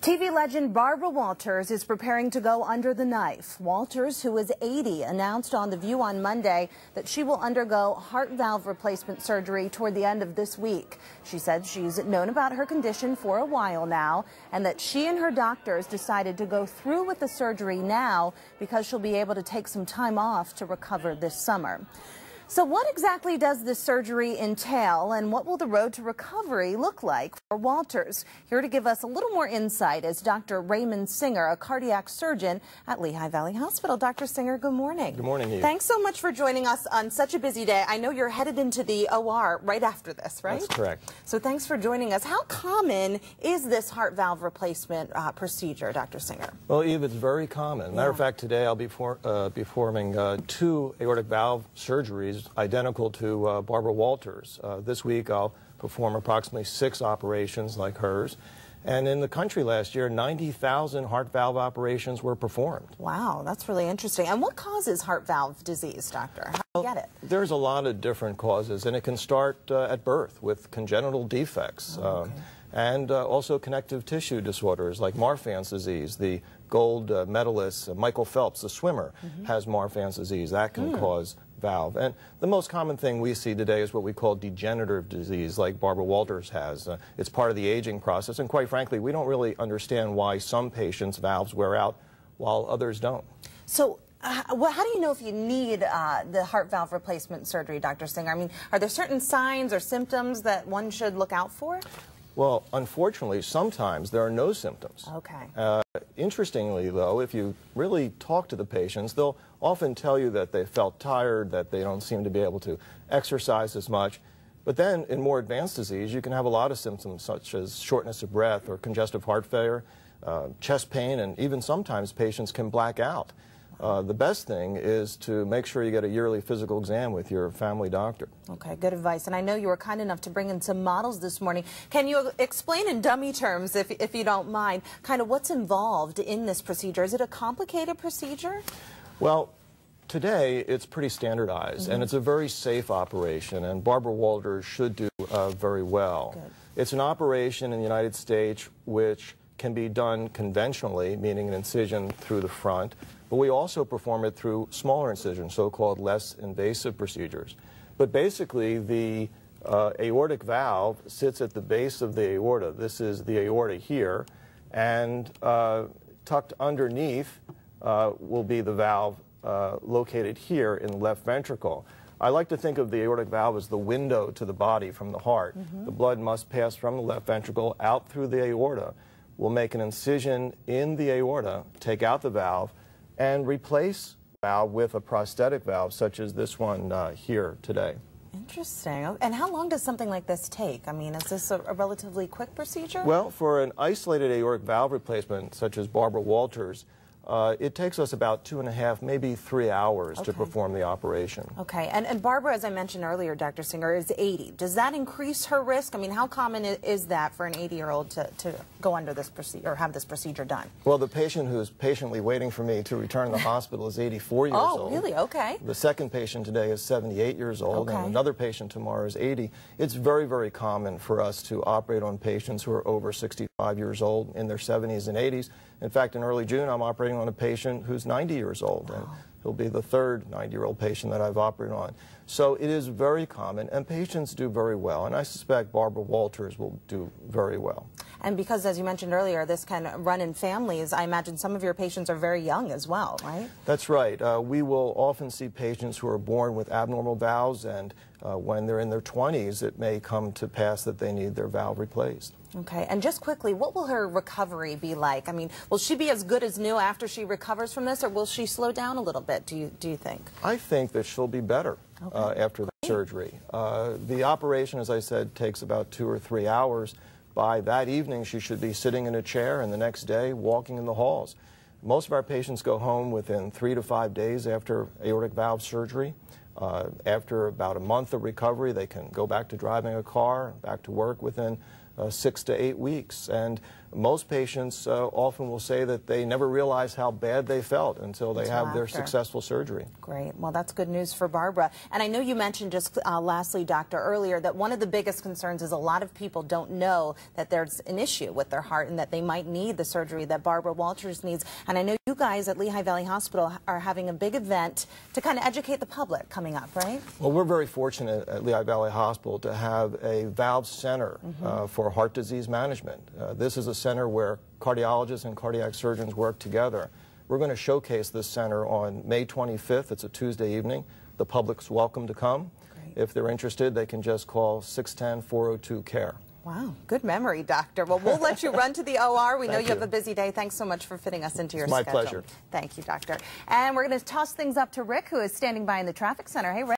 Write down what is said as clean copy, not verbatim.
TV legend Barbara Walters is preparing to go under the knife. Walters, who is 80, announced on The View on Monday that she will undergo heart valve replacement surgery toward the end of this week. She said she's known about her condition for a while now and that she and her doctors decided to go through with the surgery now because she'll be able to take some time off to recover this summer. So what exactly does this surgery entail, and what will the road to recovery look like for Walters? Here to give us a little more insight is Dr. Raymond Singer, a cardiac surgeon at Lehigh Valley Hospital. Dr. Singer, good morning. Good morning, Eve. Thanks so much for joining us on such a busy day. I know you're headed into the OR right after this, right? That's correct. So thanks for joining us. How common is this heart valve replacement procedure, Dr. Singer? Well, Eve, it's very common. Matter of fact, today I'll be performing two aortic valve surgeries identical to Barbara Walters. This week I'll perform approximately 6 operations like hers. And in the country last year, 90,000 heart valve operations were performed. Wow, that's really interesting. And what causes heart valve disease, doctor? How do you get it? There's a lot of different causes, and it can start at birth with congenital defects. And also connective tissue disorders like Marfan's disease. The gold medalist Michael Phelps, the swimmer, has Marfan's disease. That can cause valve. And the most common thing we see today is what we call degenerative disease, like Barbara Walters has. It's part of the aging process, and quite frankly, we don't really understand why some patients' valves wear out while others don't. So how do you know if you need the heart valve replacement surgery, Dr. Singer? I mean, are there certain signs or symptoms that one should look out for? Well, unfortunately, sometimes there are no symptoms. Okay. Interestingly, though, if you really talk to the patients, they'll often tell you that they felt tired, that they don't seem to be able to exercise as much. But then, in more advanced disease, you can have a lot of symptoms such as shortness of breath or congestive heart failure, chest pain, and even sometimes patients can black out. The best thing is to make sure you get a yearly physical exam with your family doctor. Okay, good advice. And I know you were kind enough to bring in some models this morning. Can you explain in dummy terms, if you don't mind, kind of what's involved in this procedure? Is it a complicated procedure? Well, today it's pretty standardized, and it's a very safe operation, and Barbara Walters should do very well. Good. It's an operation in the United States which can be done conventionally, meaning an incision through the front, but we also perform it through smaller incisions, so-called less invasive procedures. But basically, the aortic valve sits at the base of the aorta. This is the aorta here, and tucked underneath will be the valve located here in the left ventricle. I like to think of the aortic valve as the window to the body from the heart. The blood must pass from the left ventricle out through the aorta. We'll make an incision in the aorta, take out the valve, and replace the valve with a prosthetic valve, such as this one here today. Interesting. And how long does something like this take? I mean, is this a relatively quick procedure? Well, for an isolated aortic valve replacement, such as Barbara Walters, it takes us about 2.5, maybe 3 hours to perform the operation. Okay. And Barbara, as I mentioned earlier, Dr. Singer, is 80. Does that increase her risk? I mean, how common is that for an 80-year-old to go under this procedure or have this procedure done? Well, the patient who's patiently waiting for me to return to the hospital is 84 years old. Oh, really? Okay. The second patient today is 78 years old, and another patient tomorrow is 80. It's very, very common for us to operate on patients who are over 65 years old, in their 70s and 80s. In fact, in early June, I'm operating on a patient who's 90 years old, and he'll be the third 90-year-old patient that I've operated on. So it is very common, and patients do very well, and I suspect Barbara Walters will do very well. And because, as you mentioned earlier, this can run in families, I imagine some of your patients are very young as well, right? That's right. We will often see patients who are born with abnormal valves, and when they're in their 20s, it may come to pass that they need their valve replaced. Okay, and just quickly, what will her recovery be like? I mean, will she be as good as new after she recovers from this, or will she slow down a little bit, do you think? I think that she'll be better after the surgery. The operation, as I said, takes about 2 or 3 hours. By that evening, she should be sitting in a chair, and the next day, walking in the halls. Most of our patients go home within 3 to 5 days after aortic valve surgery. After about a month of recovery, they can go back to driving a car, back to work within 6 to 8 weeks. And most patients often will say that they never realized how bad they felt until they have their successful surgery. Great. Well, that's good news for Barbara. And I know you mentioned just lastly, Doctor, earlier that one of the biggest concerns is a lot of people don't know that there's an issue with their heart and that they might need the surgery that Barbara Walters needs. And I know you guys at Lehigh Valley Hospital are having a big event to kind of educate the public coming up, right? Well, we're very fortunate at Lehigh Valley Hospital to have a valve center for heart disease management. This is a center where cardiologists and cardiac surgeons work together. We're going to showcase this center on May 25th. It's a Tuesday evening. The public's welcome to come. Great. If they're interested, they can just call 610-402-CARE. Wow, good memory, Doctor. Well, we'll let you run to the OR. We know you have a busy day. Thanks so much for fitting us into your schedule. My pleasure. Thank you, Doctor. And we're going to toss things up to Rick, who is standing by in the traffic center. Hey, Rick.